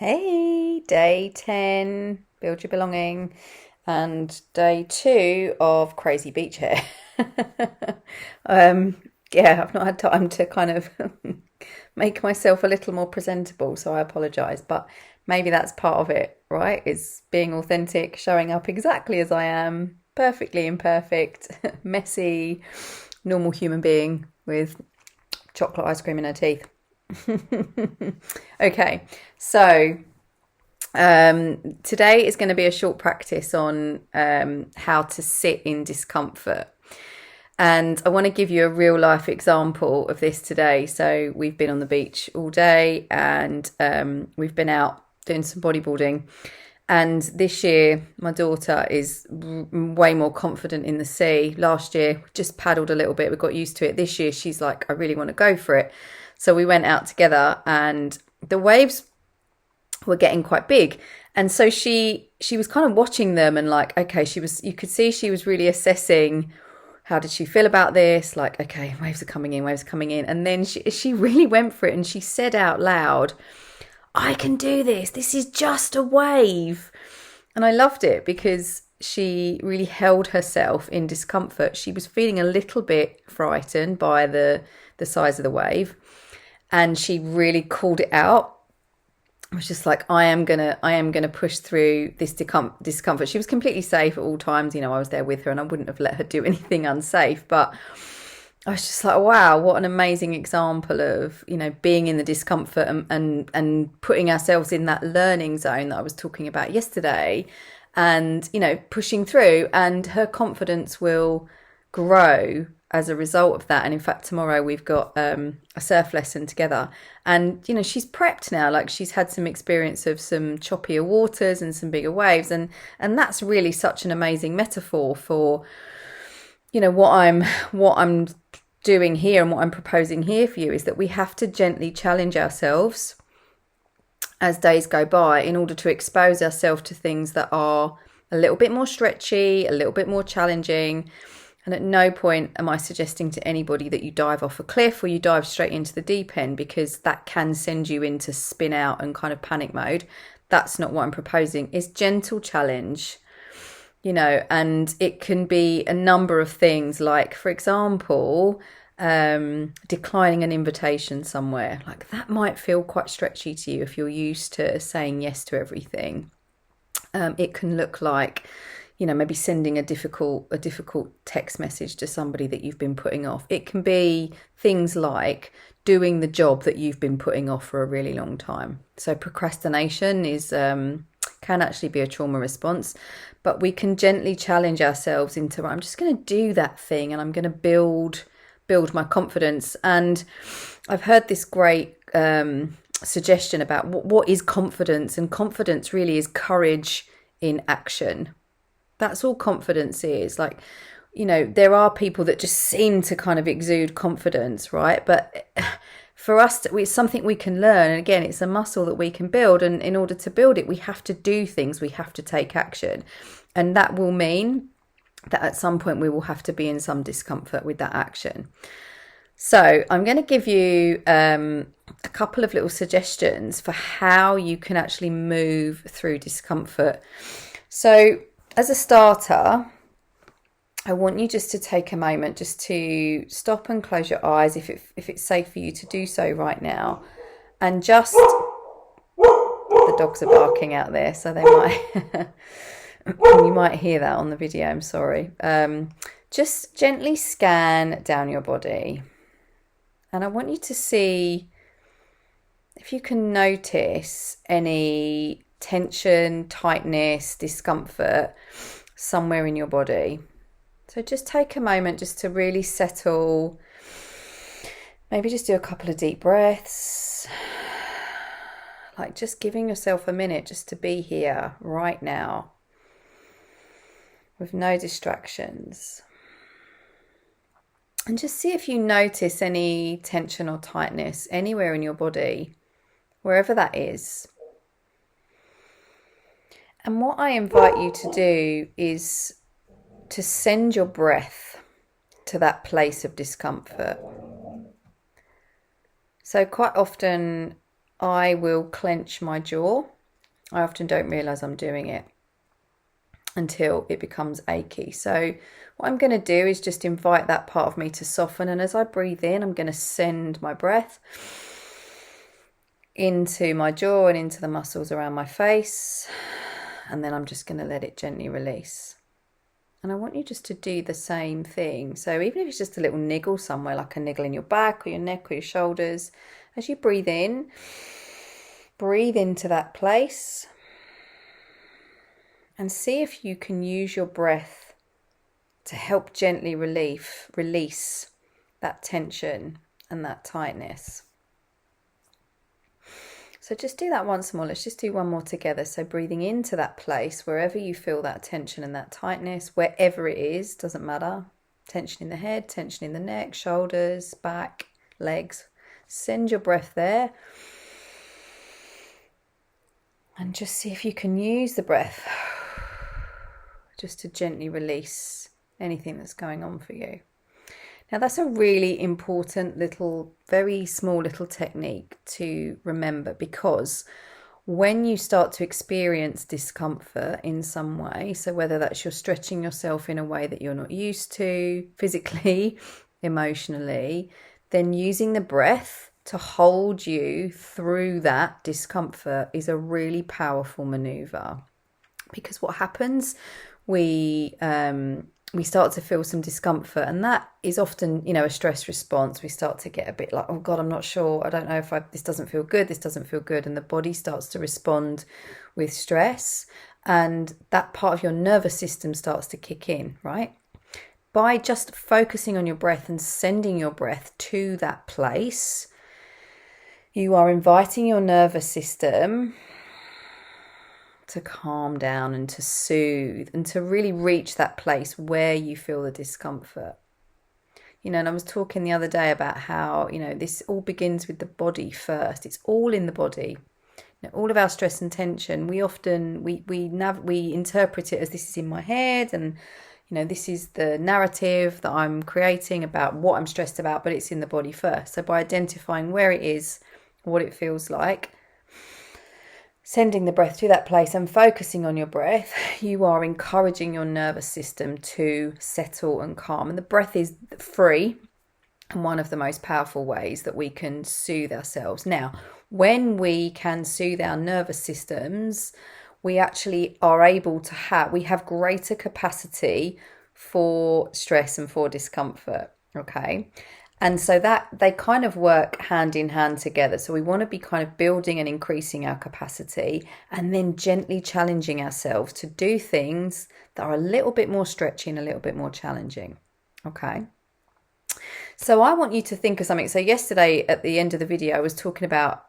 Hey, day 10, build your belonging, and day 2 of crazy beach hair. um, yeah, I've not had time to kind of make myself a little more presentable, so I apologise. But maybe that's part of it, right? Is being authentic, showing up exactly as I am, perfectly imperfect, messy, normal human being with chocolate ice cream in her teeth. Okay, so today is going to be a short practice on how to sit in discomfort. And I want to give you a real life example of this today. So, we've been on the beach all day and we've been out doing some bodyboarding. And this year, my daughter is way more confident in the sea. Last year, just paddled a little bit, we got used to it. This year, she's like, I really want to go for it. So, we went out together and the waves were getting quite big, and so she was kind of watching them and like, okay, you could see she was really assessing how did she feel about this, like, okay, waves are coming in, and then she really went for it and she said out loud, I can do this is just a wave. And I loved it because she really held herself in discomfort. She was feeling a little bit frightened by the size of the wave, and she really called it out. I was just like, I am gonna push through this discomfort. She was completely safe at all times. I was there with her and I wouldn't have let her do anything unsafe. But I was just like, wow, what an amazing example of, being in the discomfort and putting ourselves in that learning zone that I was talking about yesterday, and, pushing through, and her confidence will grow as a result of that. And in fact, tomorrow we've got a surf lesson together, and she's prepped now. Like, she's had some experience of some choppier waters and some bigger waves, and that's really such an amazing metaphor for what I'm doing here, and what I'm proposing here for you is that we have to gently challenge ourselves as days go by in order to expose ourselves to things that are a little bit more stretchy, a little bit more challenging. And at no point am I suggesting to anybody that you dive off a cliff or you dive straight into the deep end, because that can send you into spin out and kind of panic mode. That's not what I'm proposing. It's gentle challenge, and it can be a number of things, like, for example, declining an invitation somewhere. Like, that might feel quite stretchy to you if you're used to saying yes to everything. It can look like, maybe sending a difficult text message to somebody that you've been putting off. It can be things like doing the job that you've been putting off for a really long time. So procrastination is can actually be a trauma response, but we can gently challenge ourselves into, I'm just going to do that thing and I'm going to build my confidence. And I've heard this great suggestion about what is confidence, and confidence really is courage in action. That's all confidence is. Like, there are people that just seem to kind of exude confidence, right? But for us, it's something we can learn. And again, it's a muscle that we can build. And in order to build it, we have to do things. We have to take action. And that will mean that at some point we will have to be in some discomfort with that action. So I'm going to give you a couple of little suggestions for how you can actually move through discomfort. So, as a starter, I want you just to take a moment just to stop and close your eyes if it's safe for you to do so right now. And just, the dogs are barking out there, so they might, you might hear that on the video, I'm sorry. Just gently scan down your body. And I want you to see if you can notice any tension, tightness, discomfort somewhere in your body. So just take a moment just to really settle. Maybe just do a couple of deep breaths. Like, just giving yourself a minute just to be here right now with no distractions. And just see if you notice any tension or tightness anywhere in your body, wherever that is. And what I invite you to do is to send your breath to that place of discomfort. So quite often I will clench my jaw I often don't realise I'm doing it until it becomes achy. So what I'm going to do is just invite that part of me to soften. And as I breathe in, I'm going to send my breath into my jaw and into the muscles around my face. And then I'm just going to let it gently release. And I want you just to do the same thing. So even if it's just a little niggle somewhere, like a niggle in your back or your neck or your shoulders, as you breathe in, breathe into that place. And see if you can use your breath to help gently release that tension and that tightness. So just do that once more. Let's just do one more together. So breathing into that place, wherever you feel that tension and that tightness, wherever it is, doesn't matter. Tension in the head, tension in the neck, shoulders, back, legs. Send your breath there. And just see if you can use the breath just to gently release anything that's going on for you. Now that's a really important little, very small little technique to remember, because when you start to experience discomfort in some way, so whether that's you're stretching yourself in a way that you're not used to, physically, emotionally, then using the breath to hold you through that discomfort is a really powerful maneuver. Because what happens, we start to feel some discomfort, and that is often, a stress response. We start to get a bit like, oh God, I'm not sure. I don't know if this doesn't feel good. This doesn't feel good. And the body starts to respond with stress, and that part of your nervous system starts to kick in, right? By just focusing on your breath and sending your breath to that place, you are inviting your nervous system to calm down and to soothe and to really reach that place where you feel the discomfort. And I was talking the other day about how, this all begins with the body first. It's all in the body. All of our stress and tension, we often, we interpret it as this is in my head, and, this is the narrative that I'm creating about what I'm stressed about, but it's in the body first. So by identifying where it is, what it feels like, sending the breath to that place and focusing on your breath, you are encouraging your nervous system to settle and calm. And the breath is free and one of the most powerful ways that we can soothe ourselves. Now, when we can soothe our nervous systems, we actually are able to we have greater capacity for stress and for discomfort, okay? And so that they kind of work hand in hand together. So we want to be kind of building and increasing our capacity, and then gently challenging ourselves to do things that are a little bit more stretchy and a little bit more challenging. Okay. So I want you to think of something. So yesterday at the end of the video, I was talking about,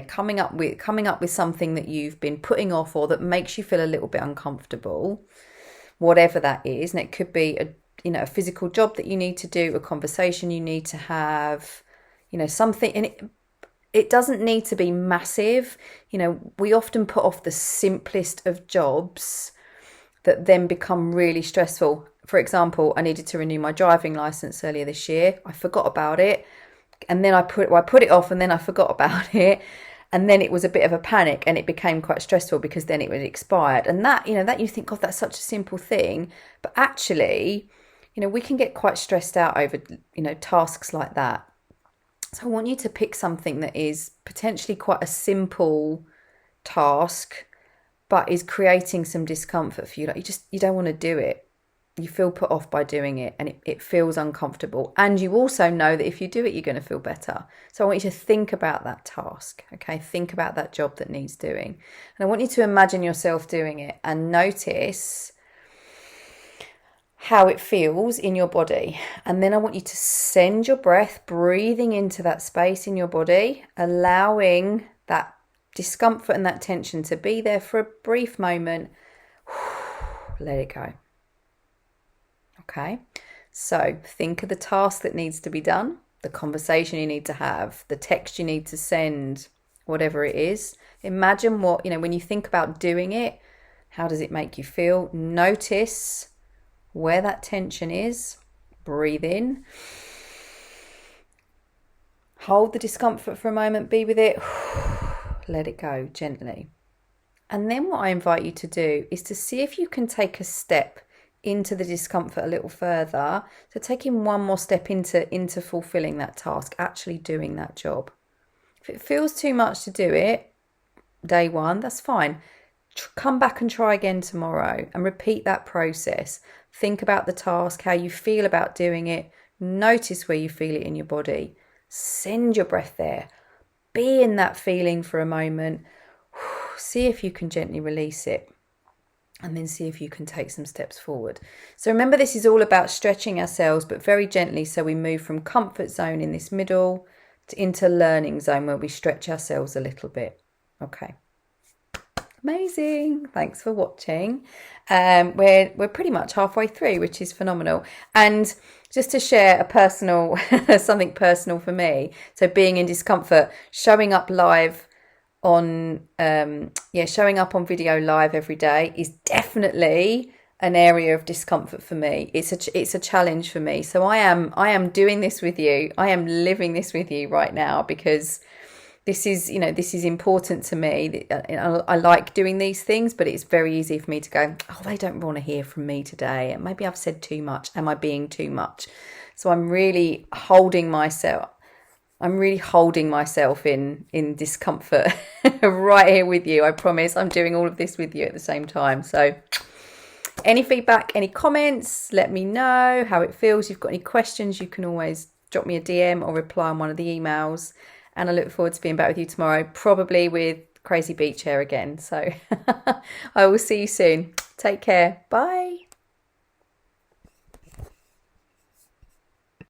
coming up with something that you've been putting off or that makes you feel a little bit uncomfortable, whatever that is. And it could be a physical job that you need to do, a conversation you need to have, something. And it doesn't need to be massive. We often put off the simplest of jobs that then become really stressful. For example, I needed to renew my driving license earlier this year. I forgot about it. And then I put it off, and then I forgot about it. And then it was a bit of a panic, and it became quite stressful because then it was expired. And that you think, God, that's such a simple thing. But actually, we can get quite stressed out over, tasks like that. So I want you to pick something that is potentially quite a simple task, but is creating some discomfort for you. Like you don't want to do it. You feel put off by doing it, and it feels uncomfortable. And you also know that if you do it, you're going to feel better. So I want you to think about that task, okay? Think about that job that needs doing. And I want you to imagine yourself doing it and notice how it feels in your body. And then I want you to send your breath, breathing into that space in your body, allowing that discomfort and that tension to be there for a brief moment. Let it go. Okay, so think of the task that needs to be done, the conversation you need to have, the text you need to send, whatever it is. Imagine what, when you think about doing it, how does it make you feel? Notice where that tension is. Breathe in. Hold the discomfort for a moment, be with it. Let it go gently. And then what I invite you to do is to see if you can take a step into the discomfort a little further. So taking one more step into fulfilling that task, actually doing that job. If it feels too much to do it, day one, that's fine. Come back and try again tomorrow and repeat that process. Think about the task, how you feel about doing it. Notice where you feel it in your body. Send your breath there. Be in that feeling for a moment. See if you can gently release it. And then see if you can take some steps forward. So remember, this is all about stretching ourselves, but very gently, so we move from comfort zone in this middle into learning zone where we stretch ourselves a little bit. Okay. Amazing. Thanks for watching. We're pretty much halfway through, which is phenomenal. And just to share a personal, something personal for me. So being in discomfort, showing up live on, showing up on video live every day is definitely an area of discomfort for me. It's a challenge for me. So I am doing this with you. I am living this with you right now because this is important to me. I like doing these things, but it's very easy for me to go, oh, they don't want to hear from me today. Maybe I've said too much. Am I being too much? So I'm really holding myself in discomfort right here with you. I promise I'm doing all of this with you at the same time. So any feedback, any comments, let me know how it feels. If you've got any questions, you can always drop me a DM or reply on one of the emails. And I look forward to being back with you tomorrow, probably with crazy beach hair again. So I will see you soon. Take care. Bye.